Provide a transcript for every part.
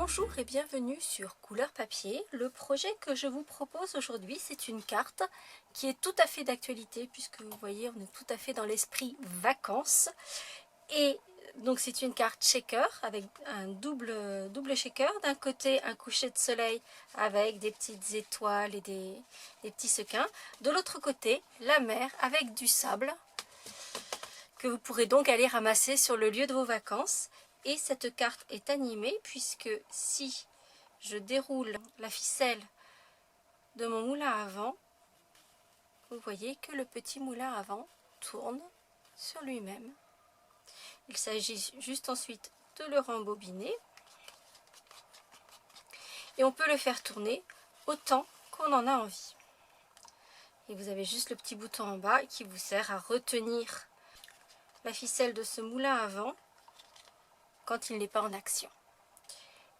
Bonjour et bienvenue sur Couleur Papier. Le projet que je vous propose aujourd'hui, c'est une carte qui est tout à fait d'actualité puisque vous voyez, on est tout à fait dans l'esprit vacances. Et donc c'est une carte shaker avec un double shaker. D'un côté, un coucher de soleil avec des petites étoiles et des petits sequins. De l'autre côté, la mer avec du sable que vous pourrez donc aller ramasser sur le lieu de vos vacances. Et cette carte est animée puisque si je déroule la ficelle de mon moulin à vent, vous voyez que le petit moulin à vent tourne sur lui-même. Il s'agit juste ensuite de le rembobiner et on peut le faire tourner autant qu'on en a envie. Et vous avez juste le petit bouton en bas qui vous sert à retenir la ficelle de ce moulin à vent quand il n'est pas en action.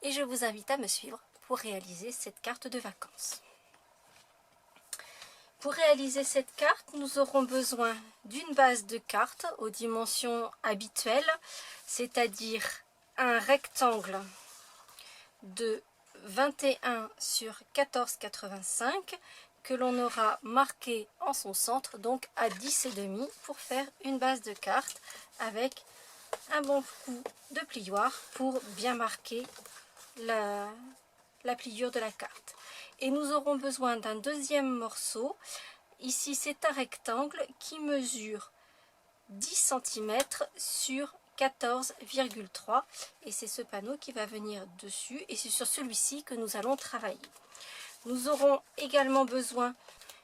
Et je vous invite à me suivre pour réaliser cette carte de vacances. Pour réaliser cette carte, nous aurons besoin d'une base de cartes aux dimensions habituelles, c'est-à-dire un rectangle de 21 sur 14,85 que l'on aura marqué en son centre, donc à 10,5 pour faire une base de cartes avec un bon coup de plioir pour bien marquer la pliure de la carte. Et nous aurons besoin d'un deuxième morceau. Ici, c'est un rectangle qui mesure 10 cm sur 14,3 et c'est ce panneau qui va venir dessus et c'est sur celui-ci que nous allons travailler. Nous aurons également besoin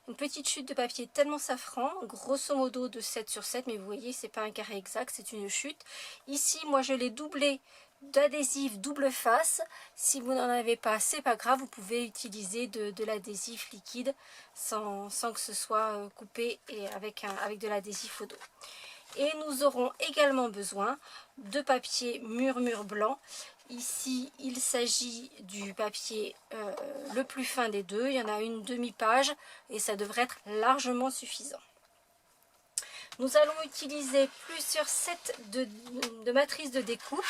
d'une petite chute de papier tellement safran, grosso modo de 7 sur 7, mais vous voyez, c'est pas un carré exact, c'est une chute. Ici, moi, je l'ai doublé d'adhésif double face. Si vous n'en avez pas, c'est pas grave, vous pouvez utiliser de l'adhésif liquide sans que ce soit coupé et avec de l'adhésif au dos. Et nous aurons également besoin de papier murmure blanc. Ici, il s'agit du papier le plus fin des deux. Il y en a une demi-page et ça devrait être largement suffisant. Nous allons utiliser plusieurs sets de matrices de découpe.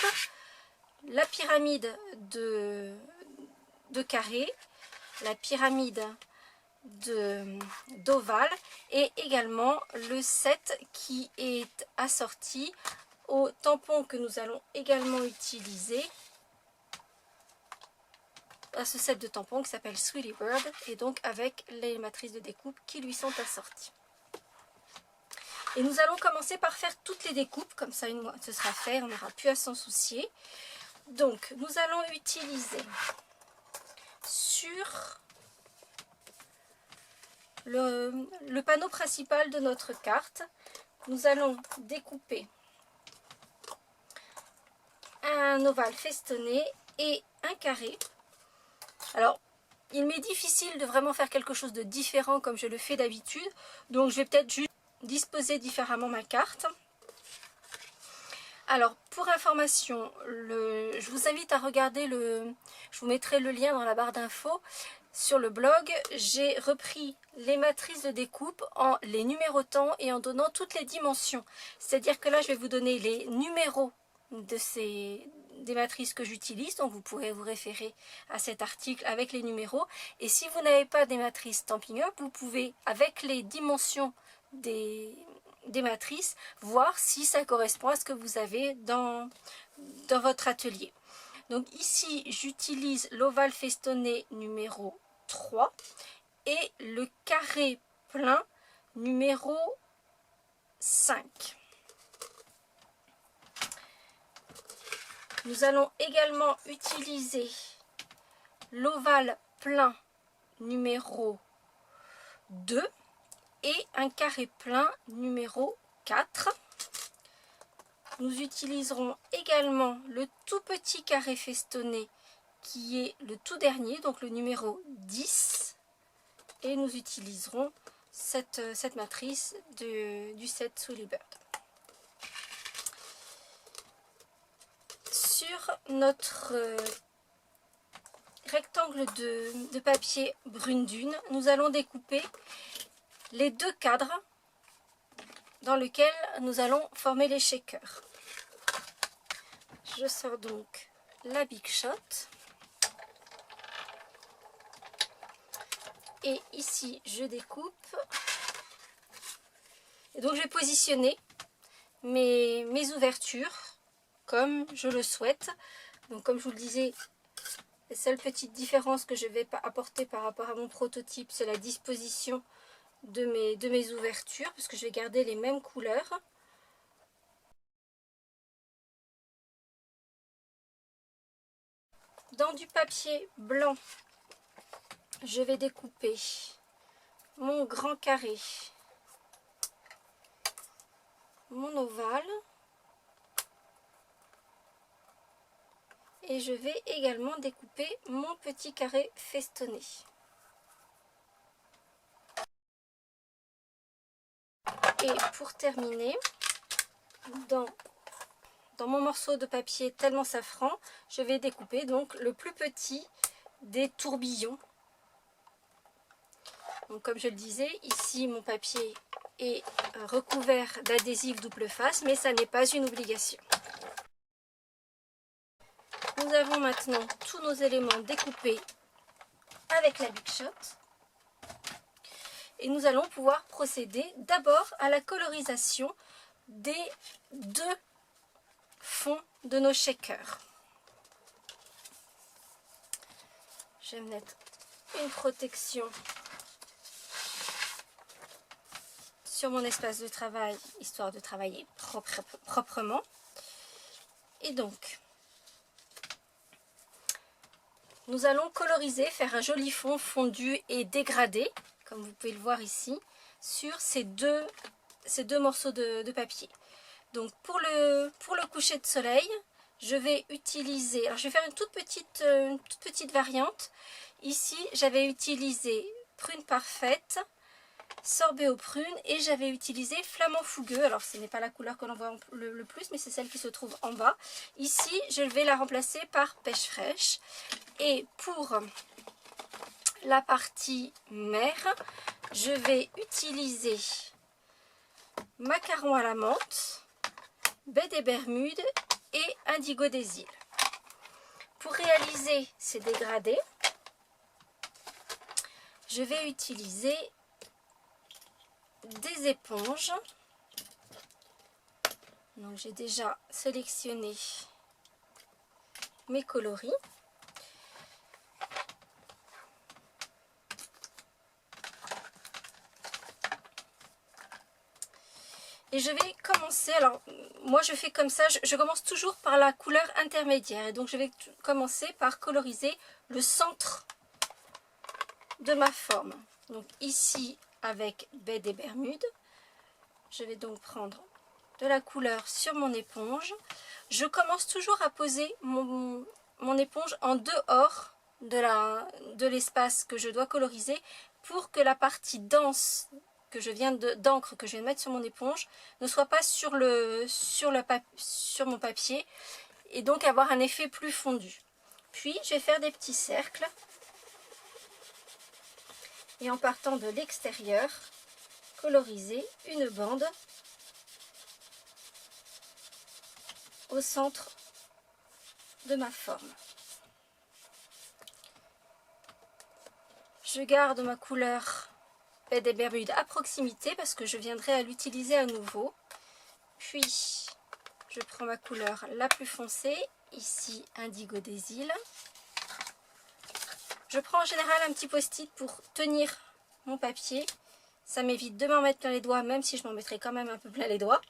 La pyramide de carré, la pyramide d'ovale et également le set qui est assorti au tampon que nous allons également utiliser, à ce set de tampons qui s'appelle Sweetie Bird et donc avec les matrices de découpe qui lui sont assorties. Et nous allons commencer par faire toutes les découpes, comme ça une fois ce sera fait, on n'aura plus à s'en soucier. Donc nous allons utiliser sur le panneau principal de notre carte, nous allons découper un ovale festonné et un carré. Alors, il m'est difficile de vraiment faire quelque chose de différent comme je le fais d'habitude, donc je vais peut-être juste disposer différemment ma carte. Alors, pour information, je vous invite à regarder je vous mettrai le lien dans la barre d'infos. Sur le blog, j'ai repris les matrices de découpe en les numérotant et en donnant toutes les dimensions. C'est-à-dire que là, je vais vous donner les numéros des matrices que j'utilise. Donc, vous pourrez vous référer à cet article avec les numéros. Et si vous n'avez pas des matrices Stampin' Up, vous pouvez, avec les dimensions des matrices, voir si ça correspond à ce que vous avez dans votre atelier. Donc ici, j'utilise l'ovale festonné numéro 3 et le carré plein numéro 5. Nous allons également utiliser l'ovale plein numéro 2 et un carré plein numéro 4. Nous utiliserons également le tout petit carré festonné qui est le tout dernier, donc le numéro 10. Et nous utiliserons cette matrice du set Sweetie Bird. Sur notre rectangle de papier brune dune, nous allons découper les deux cadres dans lesquels nous allons former les shakers. Je sors donc la Big Shot Et ici, je découpe. Et donc, je vais positionner mes ouvertures comme je le souhaite. Donc, comme je vous le disais, la seule petite différence que je vais apporter par rapport à mon prototype, c'est la disposition de mes ouvertures, parce que je vais garder les mêmes couleurs. Dans du papier blanc, je vais découper mon grand carré, mon ovale, et je vais également découper mon petit carré festonné. Et pour terminer, dans mon morceau de papier tellement safran, je vais découper donc le plus petit des tourbillons. Donc comme je le disais, ici mon papier est recouvert d'adhésif double face, mais ça n'est pas une obligation. Nous avons maintenant tous nos éléments découpés avec la Big Shot. Et nous allons pouvoir procéder d'abord à la colorisation des deux fonds de nos shakers. Je vais mettre une protection sur mon espace de travail, histoire de travailler proprement. Et donc, nous allons coloriser, faire un joli fond fondu et dégradé, comme vous pouvez le voir ici, sur ces deux morceaux de papier. Donc pour le coucher de soleil, je vais utiliser, alors je vais faire une toute petite variante. Ici, j'avais utilisé prune parfaite, sorbet aux prunes, et j'avais utilisé flamand fougueux. Alors ce n'est pas la couleur que l'on voit le plus, mais c'est celle qui se trouve en bas. Ici, je vais la remplacer par pêche fraîche. Et pour la partie mer, je vais utiliser macaron à la menthe, baie des Bermudes et indigo des îles. Pour réaliser ces dégradés, je vais utiliser des éponges. Donc j'ai déjà sélectionné mes coloris. Et je vais commencer, alors moi je fais comme ça, je commence toujours par la couleur intermédiaire. Et donc je vais commencer par coloriser le centre de ma forme. Donc ici avec baie des Bermudes, je vais donc prendre de la couleur sur mon éponge. Je commence toujours à poser mon éponge en dehors de l'espace que je dois coloriser pour que la partie dense d'encre que je viens de mettre sur mon éponge ne soit pas sur mon papier et donc avoir un effet plus fondu. Puis je vais faire des petits cercles et en partant de l'extérieur, coloriser une bande au centre de ma forme. Je garde ma couleur baie des Bermudes à proximité parce que je viendrai à l'utiliser à nouveau. Puis je prends ma couleur la plus foncée, ici indigo des îles. Je prends en général un petit post-it pour tenir mon papier. Ça m'évite de m'en mettre plein les doigts, même si je m'en mettrai quand même un peu plein les doigts.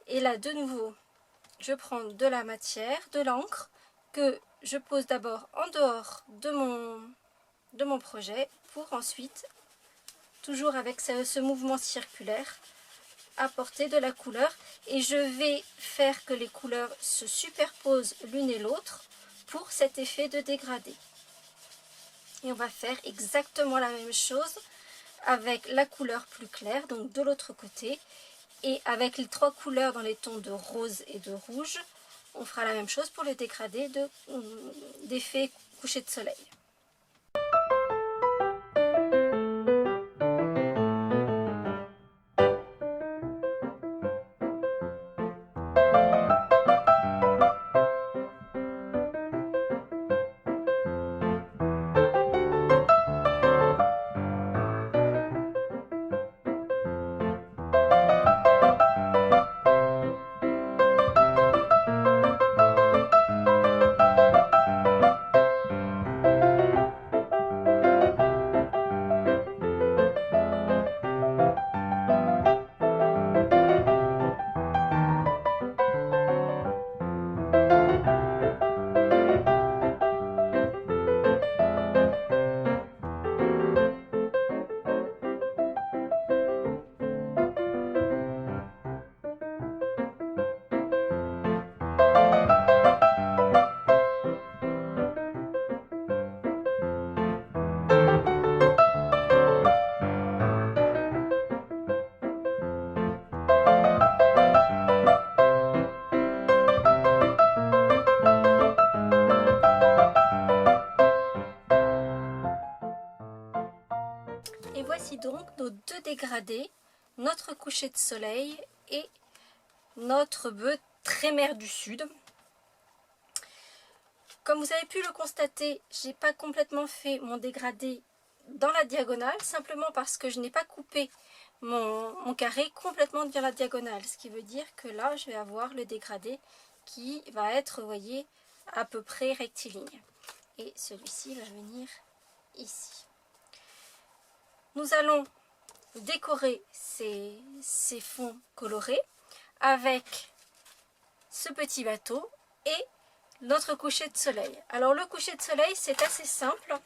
Et là, de nouveau, je prends de la matière, de l'encre, que je pose d'abord en dehors de mon projet, pour ensuite, toujours avec ce mouvement circulaire, apporter de la couleur. Et je vais faire que les couleurs se superposent l'une et l'autre pour cet effet de dégradé. Et on va faire exactement la même chose avec la couleur plus claire, donc de l'autre côté. Et avec les trois couleurs dans les tons de rose et de rouge, on fera la même chose pour les dégradés d'effet coucher de soleil. deux dégradés, notre coucher de soleil et notre bœuf très mer du sud. Comme vous avez pu le constater, je n'ai pas complètement fait mon dégradé dans la diagonale, simplement parce que je n'ai pas coupé mon carré complètement dans la diagonale, ce qui veut dire que là je vais avoir le dégradé qui va être, vous voyez, à peu près rectiligne. Et celui-ci va venir ici. Nous allons décorer ces fonds colorés avec ce petit bateau et notre coucher de soleil. Alors le coucher de soleil, c'est assez simple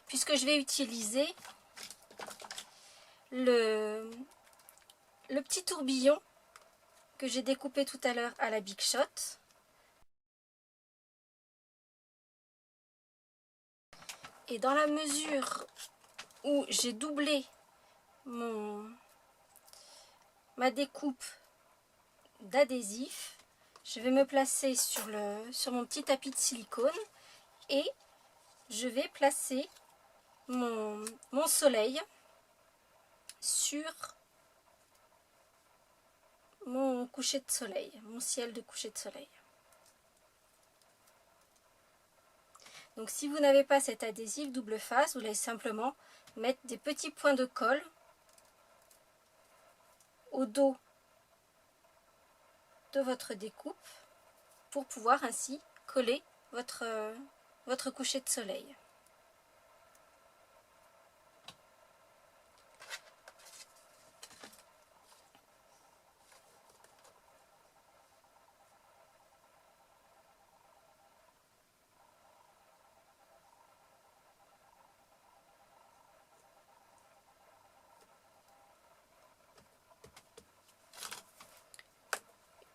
puisque je vais utiliser le petit tourbillon que j'ai découpé tout à l'heure à la Big Shot. Et dans la mesure où j'ai doublé ma découpe d'adhésif, je vais me placer sur mon petit tapis de silicone et je vais placer mon soleil sur mon coucher de soleil, mon ciel de coucher de soleil. Donc si vous n'avez pas cet adhésif double face, vous allez simplement mettre des petits points de colle au dos de votre découpe pour pouvoir ainsi coller votre coucher de soleil.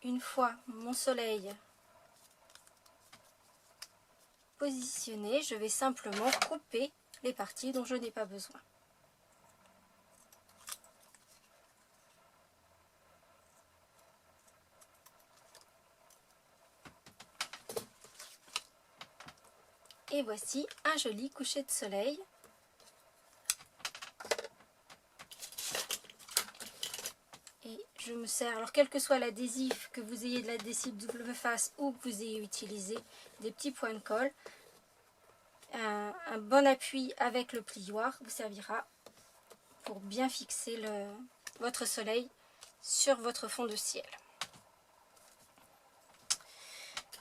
Une fois mon soleil positionné, je vais simplement couper les parties dont je n'ai pas besoin. Et voici un joli coucher de soleil. Et je me sers, alors quel que soit l'adhésif, que vous ayez de l'adhésif double face ou que vous ayez utilisé des petits points de colle, un bon appui avec le plioir vous servira pour bien fixer votre soleil sur votre fond de ciel.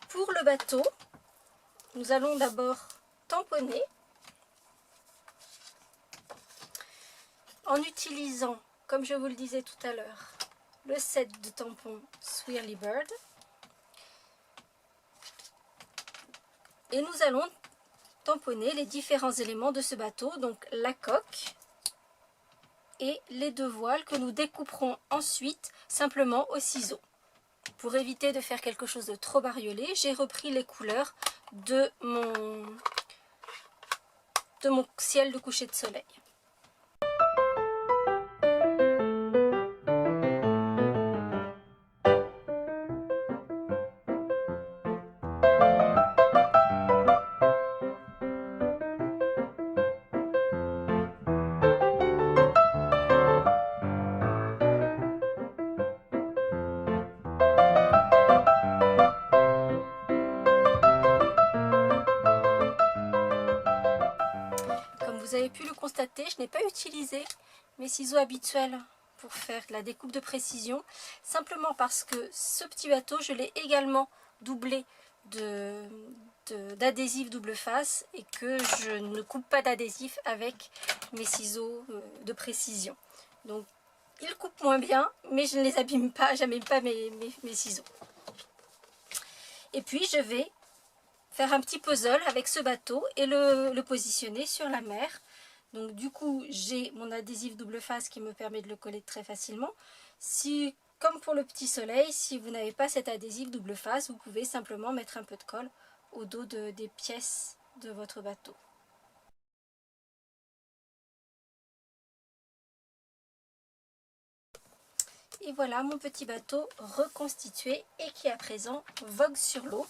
Pour le bateau, nous allons d'abord tamponner en utilisant, comme je vous le disais tout à l'heure, le set de tampons Swirly Bird. Et nous allons tamponner les différents éléments de ce bateau, donc la coque et les deux voiles que nous découperons ensuite simplement au ciseau. Pour éviter de faire quelque chose de trop bariolé, j'ai repris les couleurs de mon ciel de coucher de soleil. Vous avez pu le constater, je n'ai pas utilisé mes ciseaux habituels pour faire la découpe de précision, simplement parce que ce petit bateau, je l'ai également doublé d'adhésif double face et que je ne coupe pas d'adhésif avec mes ciseaux de précision. Donc, ils coupent moins bien, mais je ne les abîme pas, j'abîme pas mes ciseaux. Et puis, je vais faire un petit puzzle avec ce bateau et le positionner sur la mer. Donc du coup, j'ai mon adhésif double face qui me permet de le coller très facilement. Comme pour le petit soleil, si vous n'avez pas cet adhésif double face, vous pouvez simplement mettre un peu de colle au dos des pièces de votre bateau. Et voilà mon petit bateau reconstitué et qui à présent vogue sur l'eau.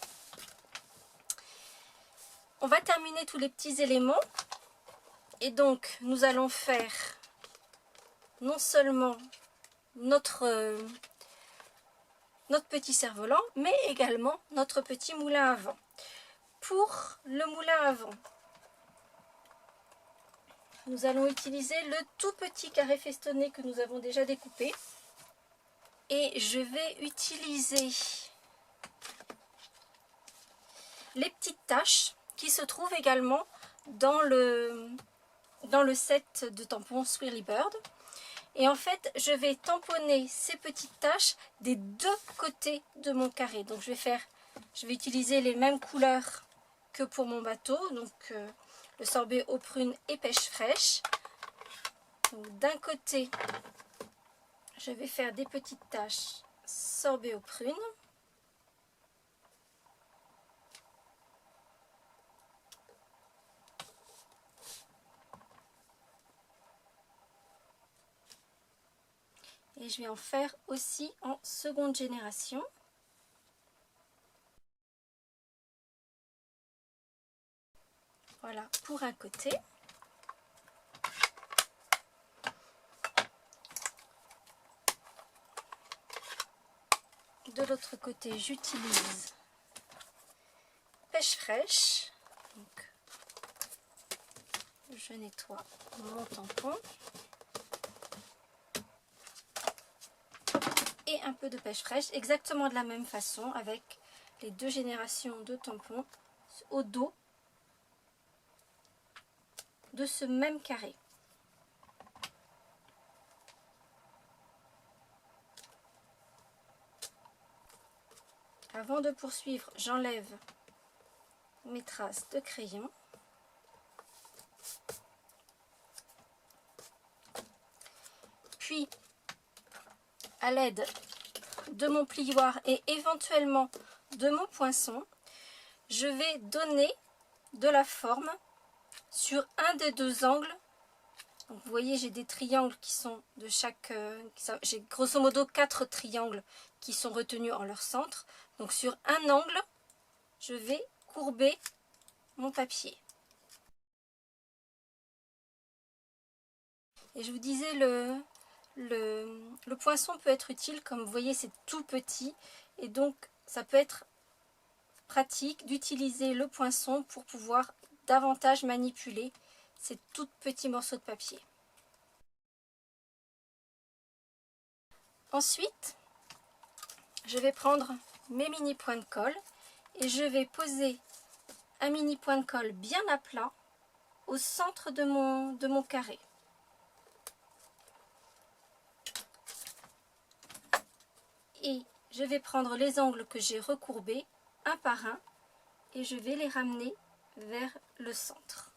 On va terminer tous les petits éléments et donc nous allons faire non seulement notre petit cerf-volant, mais également notre petit moulin à vent. Pour le moulin à vent, nous allons utiliser le tout petit carré festonné que nous avons déjà découpé. Et je vais utiliser les petites taches qui se trouvent également dans le set de tampons Swirly Bird. Et en fait, je vais tamponner ces petites taches des deux côtés de mon carré. Donc je vais utiliser les mêmes couleurs que pour mon bateau. Donc le sorbet aux prunes et pêche fraîche. D'un côté, je vais faire des petites taches sorbet aux prunes. Et je vais en faire aussi en seconde génération. Voilà pour un côté. De l'autre côté, j'utilise pêche fraîche. Donc, je nettoie mon tampon. Et un peu de pêche fraîche, exactement de la même façon, avec les deux générations de tampons au dos de ce même carré. Avant de poursuivre, j'enlève mes traces de crayon. Puis, à l'aide de mon plioir et éventuellement de mon poinçon, je vais donner de la forme sur un des deux angles. Donc, vous voyez, j'ai des triangles qui sont de chaque... j'ai grosso modo 4 triangles qui sont retenus en leur centre. Donc sur un angle, je vais courber mon papier. Et je vous disais, le poinçon peut être utile. Comme vous voyez, c'est tout petit. Et donc, ça peut être pratique d'utiliser le poinçon pour pouvoir davantage manipuler ces tout petits morceaux de papier. Ensuite, je vais prendre mes mini points de colle et je vais poser un mini point de colle bien à plat au centre de mon carré. Et je vais prendre les angles que j'ai recourbés un par un et je vais les ramener vers le centre.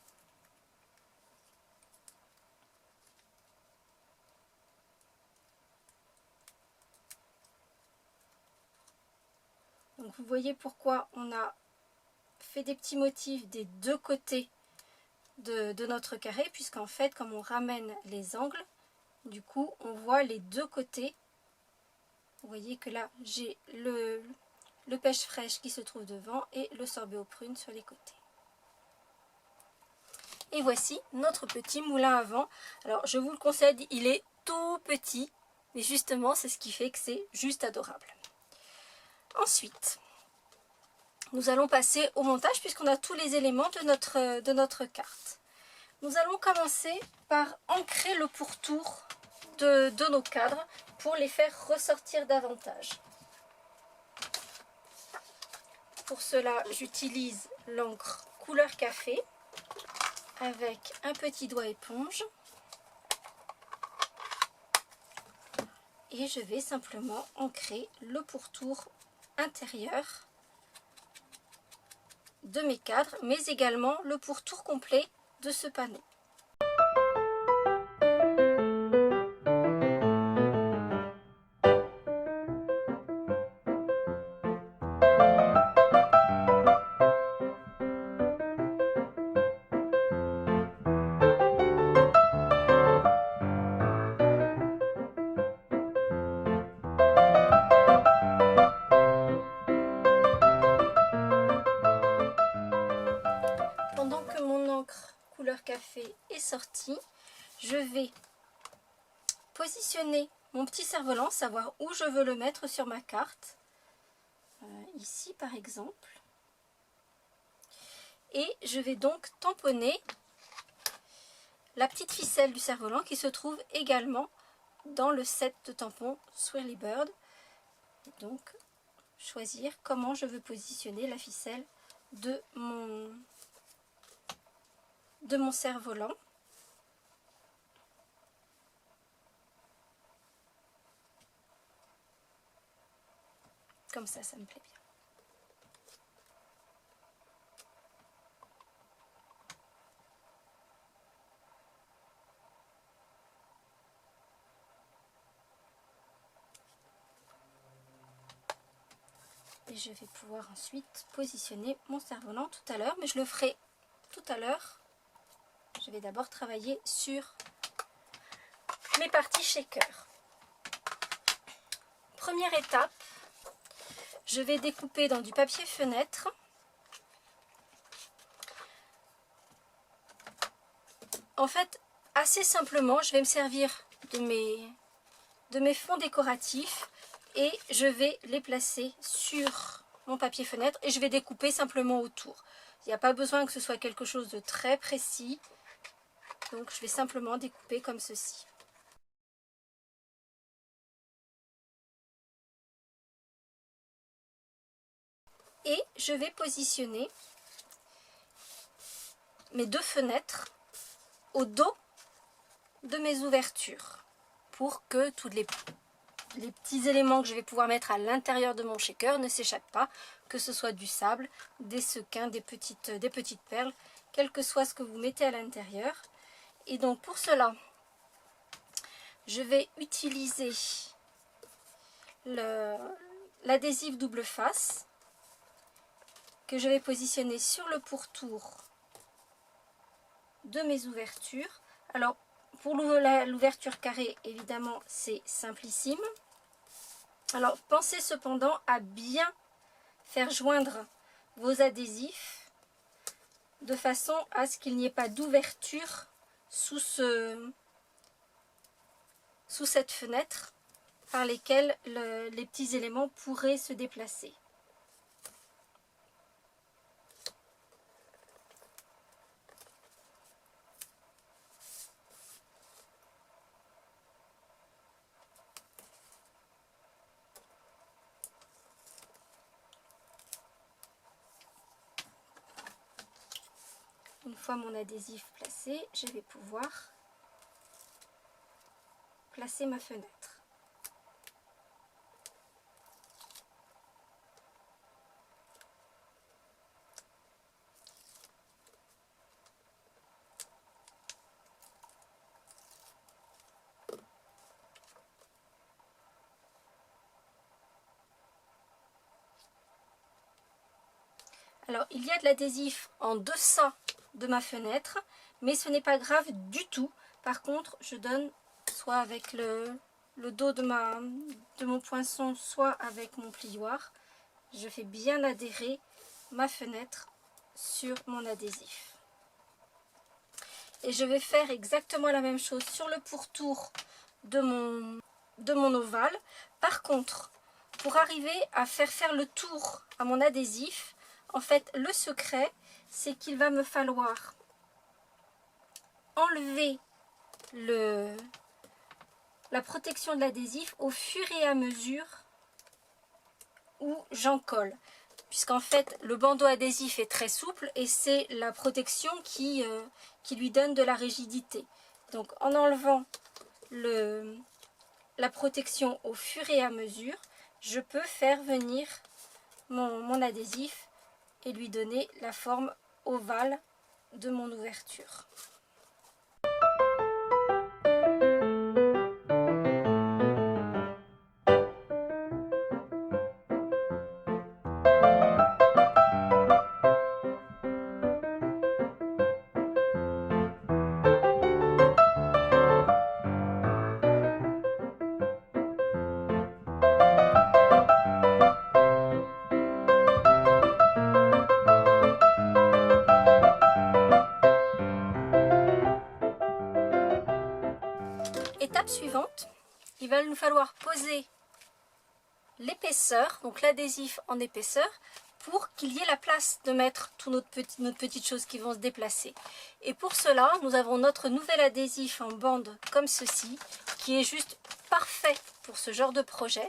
Donc vous voyez pourquoi on a fait des petits motifs des deux côtés de notre carré, puisqu'en fait, comme on ramène les angles, du coup, on voit les deux côtés. Vous voyez que là, j'ai le pêche fraîche qui se trouve devant et le sorbet aux prunes sur les côtés. Et voici notre petit moulin à vent. Alors, je vous le concède, il est tout petit, mais justement, c'est ce qui fait que c'est juste adorable. Ensuite, nous allons passer au montage puisqu'on a tous les éléments de notre carte. Nous allons commencer par ancrer le pourtour de nos cadres pour les faire ressortir davantage. Pour cela, j'utilise l'encre couleur café avec un petit doigt éponge. Et je vais simplement ancrer le pourtour intérieur de mes cadres, mais également le pourtour complet de ce panneau. Pendant que mon encre couleur café est sortie, je vais positionner mon petit cerf-volant, savoir où je veux le mettre sur ma carte. Ici par exemple. Et je vais donc tamponner la petite ficelle du cerf-volant qui se trouve également dans le set de tampons Swirly Bird. Donc choisir comment je veux positionner la ficelle de mon cerf-volant. Comme ça me plaît bien. Et je vais pouvoir ensuite positionner mon cerf-volant tout à l'heure, mais je le ferai tout à l'heure. Je vais d'abord travailler sur mes parties shaker. Première étape, je vais découper dans du papier fenêtre. En fait, assez simplement, je vais me servir de mes fonds décoratifs et je vais les placer sur mon papier fenêtre et je vais découper simplement autour. Il n'y a pas besoin que ce soit quelque chose de très précis, donc je vais simplement découper comme ceci. Et je vais positionner mes deux fenêtres au dos de mes ouvertures pour que tous les petits éléments que je vais pouvoir mettre à l'intérieur de mon shaker ne s'échappent pas, que ce soit du sable, des sequins, des petites perles, quel que soit ce que vous mettez à l'intérieur. Et donc pour cela, je vais utiliser l'adhésif double face que je vais positionner sur le pourtour de mes ouvertures. Alors pour l'ouverture carrée, évidemment c'est simplissime. Alors pensez cependant à bien faire joindre vos adhésifs de façon à ce qu'il n'y ait pas d'ouverture sous cette fenêtre par lesquelles les petits éléments pourraient se déplacer. Une fois mon adhésif placé, je vais pouvoir placer ma fenêtre. Alors, il y a de l'adhésif en deçà de ma fenêtre, mais ce n'est pas grave du tout. Par contre, je donne soit avec le dos de mon poinçon, soit avec mon plioir. Je fais bien adhérer ma fenêtre sur mon adhésif. Et je vais faire exactement la même chose sur le pourtour de mon ovale. Par contre, pour arriver à faire le tour à mon adhésif, en fait, le secret, c'est qu'il va me falloir enlever la protection de l'adhésif au fur et à mesure où j'en colle. Puisqu'en fait, le bandeau adhésif est très souple et c'est la protection qui lui donne de la rigidité. Donc, en enlevant la protection au fur et à mesure, je peux faire venir mon adhésif et lui donner la forme ovale de mon ouverture. l'étape suivante, il va nous falloir poser l'épaisseur, donc l'adhésif en épaisseur, pour qu'il y ait la place de mettre toutes nos petites choses qui vont se déplacer. Et pour cela, nous avons notre nouvel adhésif en bande comme ceci, qui est juste parfait pour ce genre de projet.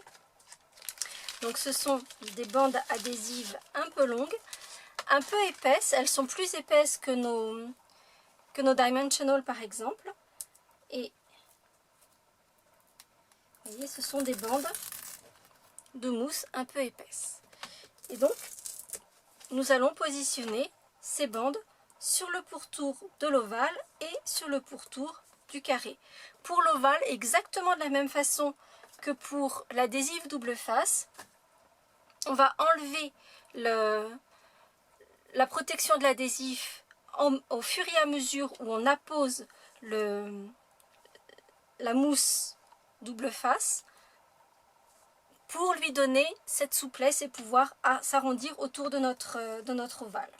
Donc ce sont des bandes adhésives un peu longues, un peu épaisses. Elles sont plus épaisses que nos Dimensional par exemple. Et vous voyez, ce sont des bandes de mousse un peu épaisses. Et donc, nous allons positionner ces bandes sur le pourtour de l'ovale et sur le pourtour du carré. Pour l'ovale, exactement de la même façon que pour l'adhésif double face, on va enlever la protection de l'adhésif au fur et à mesure où on appose la mousse double face pour lui donner cette souplesse et pouvoir s'arrondir autour de notre ovale.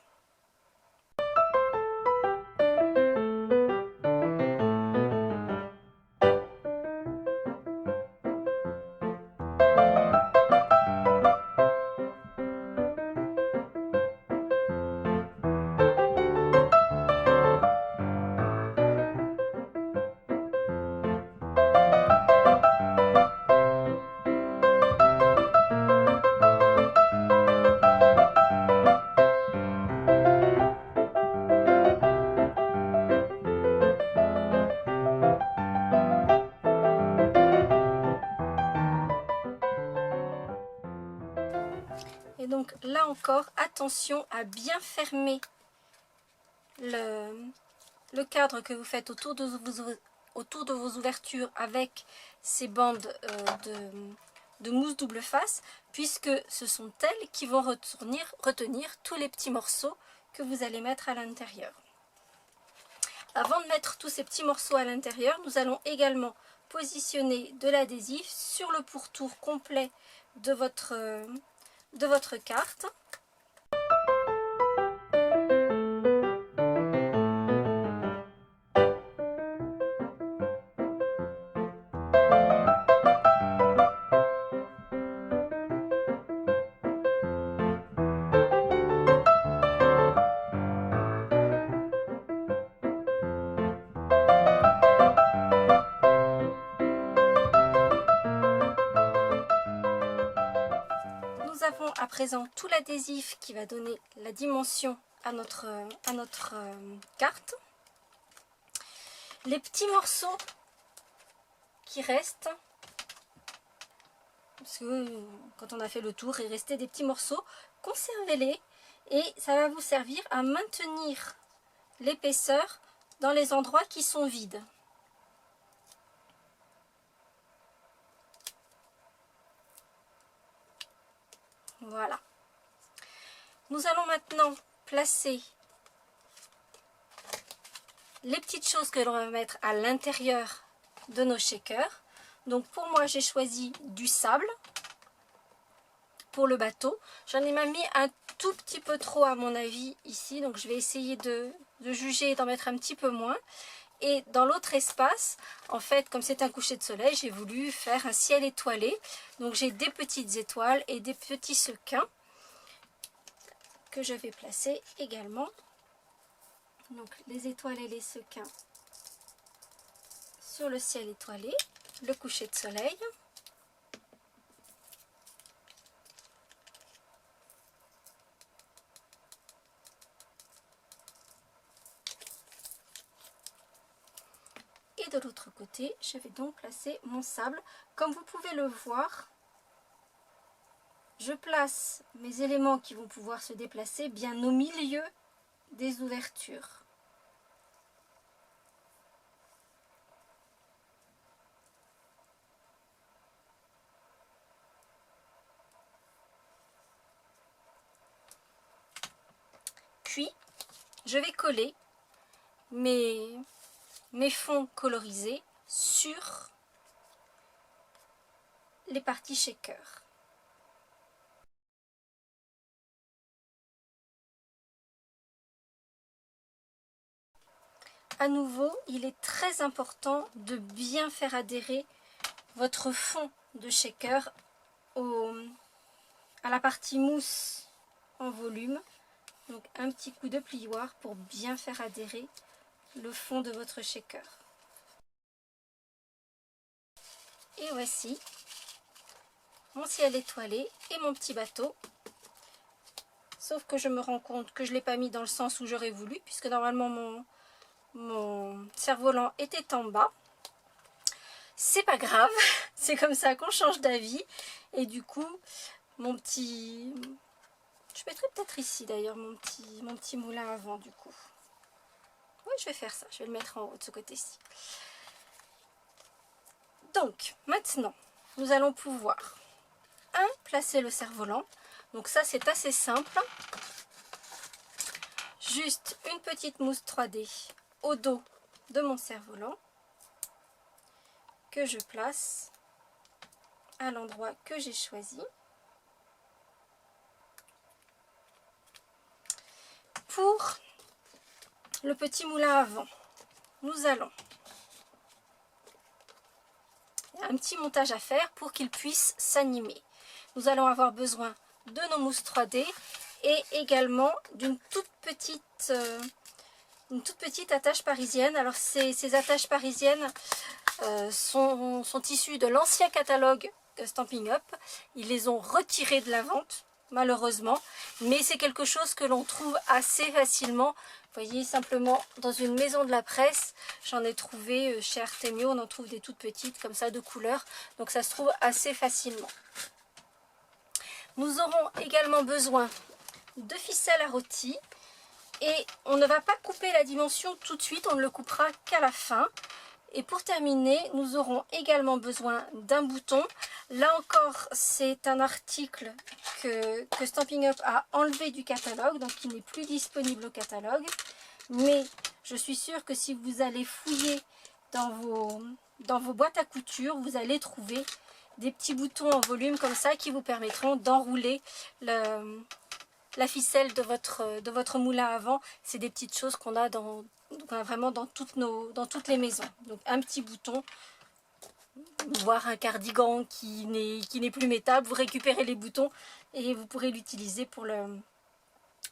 Et donc là encore, attention à bien fermer le cadre que vous faites autour de vos ouvertures avec ces bandes de mousse double face, puisque ce sont elles qui vont retenir tous les petits morceaux que vous allez mettre à l'intérieur. Avant de mettre tous ces petits morceaux à l'intérieur, nous allons également positionner de l'adhésif sur le pourtour complet de votre carte. Nous avons à présent tout l'adhésif qui va donner la dimension à notre carte. Les petits morceaux qui restent, parce que quand on a fait le tour, il restait des petits morceaux, conservez-les et ça va vous servir à maintenir l'épaisseur dans les endroits qui sont vides. Voilà. Nous allons maintenant placer les petites choses que l'on va mettre à l'intérieur de nos shakers. Donc pour moi, j'ai choisi du sable pour le bateau. J'en ai même mis un tout petit peu trop à mon avis ici. Donc je vais essayer de juger et d'en mettre un petit peu moins. Et dans l'autre espace, en fait, comme c'est un coucher de soleil, j'ai voulu faire un ciel étoilé. Donc j'ai des petites étoiles et des petits sequins que je vais placer également. Donc les étoiles et les sequins sur le ciel étoilé, le coucher de soleil. Et de l'autre côté, je vais donc placer mon sable. Comme vous pouvez le voir, je place mes éléments qui vont pouvoir se déplacer bien au milieu des ouvertures. Puis, je vais coller mes fonds colorisés sur les parties shaker. à nouveau, il est très important de bien faire adhérer votre fond de shaker à la partie mousse en volume. Donc un petit coup de plioir pour bien faire adhérer le fond de votre shaker. Et voici mon ciel étoilé et mon petit bateau. Sauf que je me rends compte que je ne l'ai pas mis dans le sens où j'aurais voulu, puisque normalement mon cerf-volant était en bas. C'est pas grave, c'est comme ça qu'on change d'avis. Et du coup, mon petit... Je mettrai peut-être ici d'ailleurs mon petit moulin à vent du coup. Oui, je vais faire ça, je vais le mettre en haut de ce côté-ci. Donc, maintenant, nous allons pouvoir placer le cerf-volant. Donc ça, c'est assez simple. Juste une petite mousse 3D au dos de mon cerf-volant que je place à l'endroit que j'ai choisi. Pour le petit moulin à vent, nous allons un petit montage à faire pour qu'il puisse s'animer. Nous allons avoir besoin de nos mousses 3D et également d'une toute petite attache parisienne. Alors ces attaches parisiennes sont issues de l'ancien catalogue Stampin' Up. Ils les ont retirées de la vente, malheureusement, mais c'est quelque chose que l'on trouve assez facilement. Vous voyez, simplement dans une maison de la presse, j'en ai trouvé chez Artemio, on en trouve des toutes petites comme ça de couleur, donc ça se trouve assez facilement. Nous aurons également besoin de ficelle à rôti et on ne va pas couper la dimension tout de suite, on ne le coupera qu'à la fin. Et pour terminer, nous aurons également besoin d'un bouton. Là encore, c'est un article que Stampin' Up a enlevé du catalogue, donc il n'est plus disponible au catalogue. Mais je suis sûre que si vous allez fouiller dans vos boîtes à couture, vous allez trouver des petits boutons en volume comme ça qui vous permettront d'enrouler la ficelle de votre moulin à vent. C'est des petites choses qu'on a vraiment dans toutes les maisons. Donc un petit bouton, voire un cardigan qui n'est plus métable, vous récupérez les boutons et vous pourrez l'utiliser pour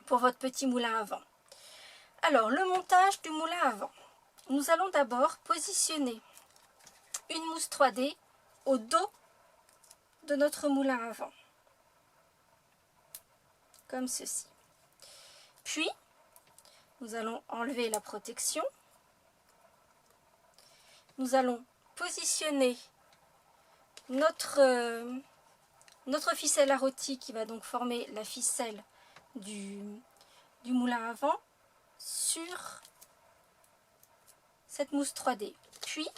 votre petit moulin à vent. Alors le montage du moulin à vent. Nous allons d'abord positionner une mousse 3D au dos de notre moulin à vent. Comme ceci. Puis, nous allons enlever la protection. Nous allons positionner notre ficelle à rôti qui va donc former la ficelle du moulin à vent sur cette mousse 3D. Puis,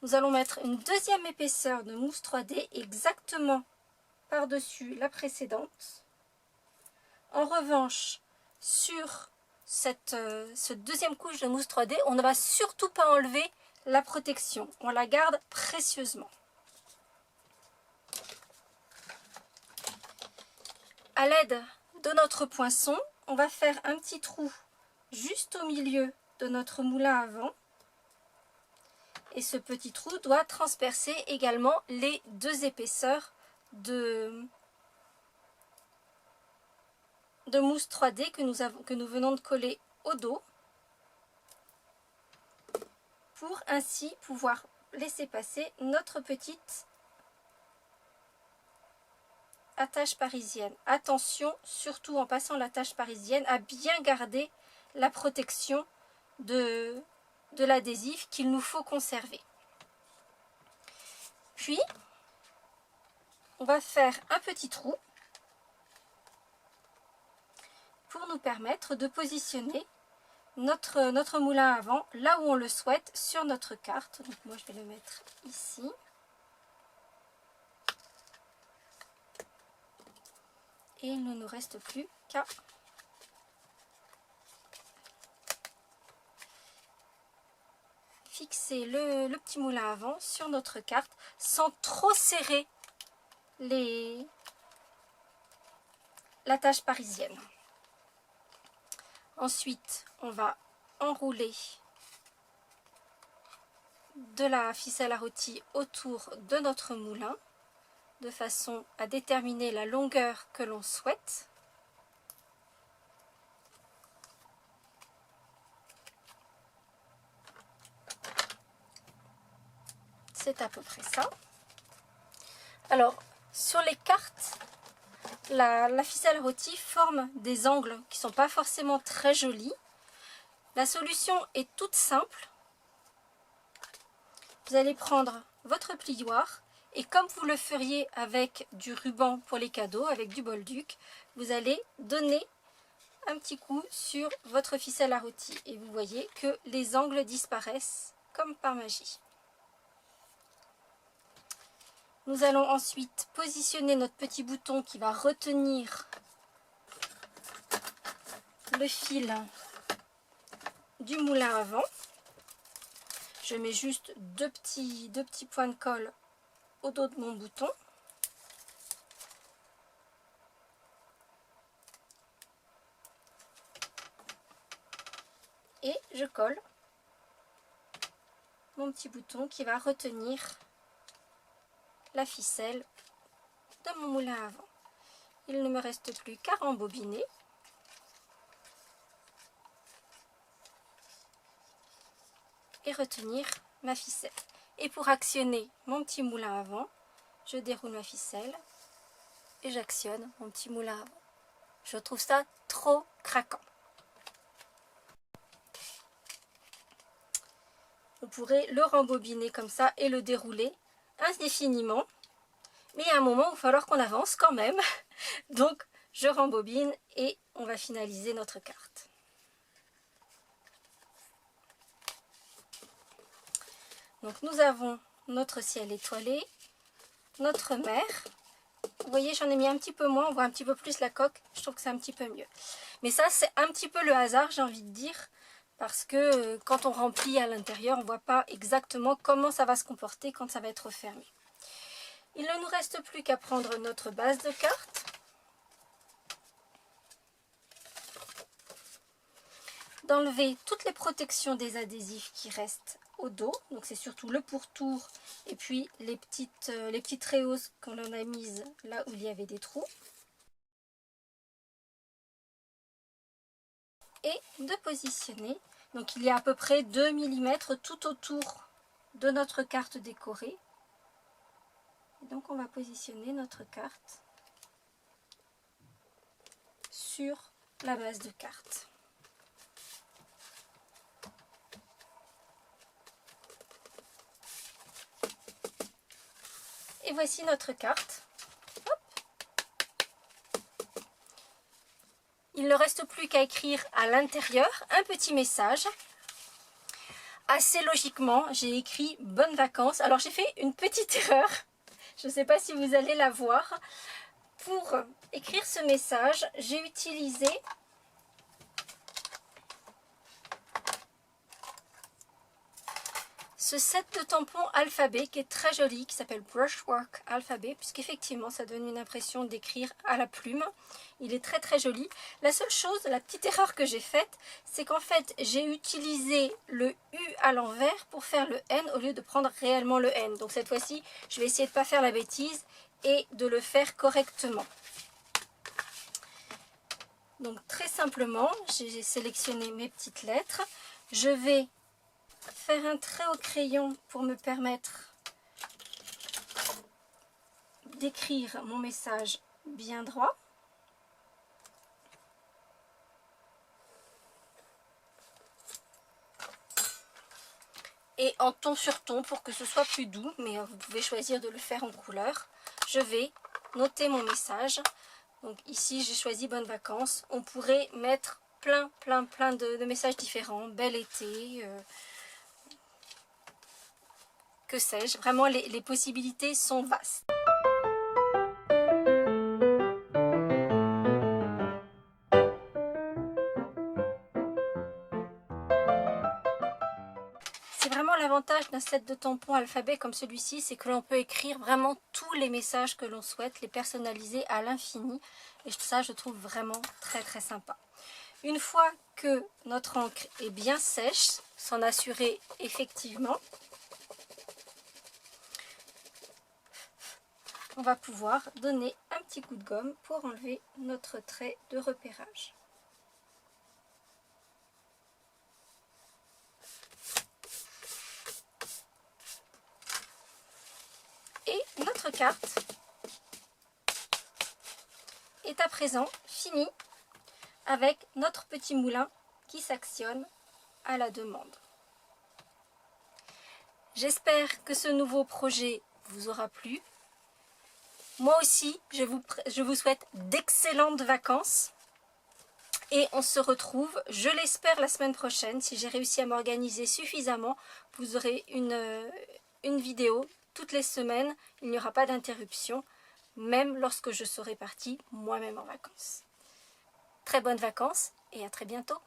nous allons mettre une deuxième épaisseur de mousse 3D exactement par-dessus la précédente. En revanche, sur cette deuxième couche de mousse 3D, on ne va surtout pas enlever la protection. On la garde précieusement. À l'aide de notre poinçon, on va faire un petit trou juste au milieu de notre moulin à vent. Et ce petit trou doit transpercer également les deux épaisseurs de mousse 3D que nous venons de coller au dos pour ainsi pouvoir laisser passer notre petite attache parisienne. Attention, surtout en passant l'attache parisienne, à bien garder la protection de l'adhésif qu'il nous faut conserver. Puis, on va faire un petit trou pour nous permettre de positionner notre moulin à vent là où on le souhaite sur notre carte. Donc moi je vais le mettre ici. Et il ne nous reste plus qu'à fixer le petit moulin à vent sur notre carte sans trop serrer l'attache parisienne. Ensuite, on va enrouler de la ficelle à rôti autour de notre moulin de façon à déterminer la longueur que l'on souhaite. C'est à peu près ça. Alors, sur les cartes, la ficelle à rôti forme des angles qui ne sont pas forcément très jolis. La solution est toute simple. Vous allez prendre votre plioir et comme vous le feriez avec du ruban pour les cadeaux, avec du bolduc, vous allez donner un petit coup sur votre ficelle à rôti et vous voyez que les angles disparaissent comme par magie. Nous allons ensuite positionner notre petit bouton qui va retenir le fil du moulin à vent. Je mets juste deux petits points de colle au dos de mon bouton. Et je colle mon petit bouton qui va retenir la ficelle de mon moulin à vent. Il ne me reste plus qu'à rembobiner. Et retenir ma ficelle. Et pour actionner mon petit moulin à vent, je déroule ma ficelle et j'actionne mon petit moulin à vent. Je trouve ça trop craquant. Vous pourrez le rembobiner comme ça et le dérouler indéfiniment. Mais à un moment, il va falloir qu'on avance quand même. Donc, je rembobine et on va finaliser notre carte. Donc nous avons notre ciel étoilé, notre mer. Vous voyez, j'en ai mis un petit peu moins, on voit un petit peu plus la coque. Je trouve que c'est un petit peu mieux. Mais ça, c'est un petit peu le hasard, j'ai envie de dire. Parce que quand on remplit à l'intérieur, on ne voit pas exactement comment ça va se comporter quand ça va être fermé. Il ne nous reste plus qu'à prendre notre base de carte. D'enlever toutes les protections des adhésifs qui restent au dos, donc c'est surtout le pourtour et puis les petites rehausses qu'on en a mises là où il y avait des trous, et de positionner, donc il y a à peu près 2 mm tout autour de notre carte décorée, et donc on va positionner notre carte sur la base de carte. Et voici notre carte. Hop. Il ne reste plus qu'à écrire à l'intérieur un petit message. Assez logiquement, j'ai écrit « Bonnes vacances ». Alors j'ai fait une petite erreur, je ne sais pas si vous allez la voir. Pour écrire ce message, j'ai utilisé ce set de tampons alphabet qui est très joli, qui s'appelle Brushwork Alphabet, puisqu'effectivement ça donne une impression d'écrire à la plume. Il est très très joli. La seule chose, la petite erreur que j'ai faite, c'est qu'en fait j'ai utilisé le U à l'envers pour faire le N au lieu de prendre réellement le N. Donc cette fois-ci, je vais essayer de ne pas faire la bêtise et de le faire correctement. Donc très simplement, j'ai sélectionné mes petites lettres. Je vais faire un trait au crayon pour me permettre d'écrire mon message bien droit. Et en ton sur ton pour que ce soit plus doux, mais vous pouvez choisir de le faire en couleur. Je vais noter mon message. Donc ici j'ai choisi bonnes vacances. On pourrait mettre plein de messages différents. Bel été, que sais-je. Vraiment les possibilités sont vastes. C'est vraiment l'avantage d'un set de tampons alphabet comme celui-ci, c'est que l'on peut écrire vraiment tous les messages que l'on souhaite, les personnaliser à l'infini. Et ça, je trouve vraiment très très sympa. Une fois que notre encre est bien sèche, s'en assurer effectivement. on va pouvoir donner un petit coup de gomme pour enlever notre trait de repérage. Et notre carte est à présent finie avec notre petit moulin qui s'actionne à la demande. J'espère que ce nouveau projet vous aura plu. Moi aussi, je vous souhaite d'excellentes vacances. Et on se retrouve, je l'espère, la semaine prochaine. Si j'ai réussi à m'organiser suffisamment, vous aurez une vidéo toutes les semaines. Il n'y aura pas d'interruption, même lorsque je serai partie moi-même en vacances. Très bonnes vacances et à très bientôt.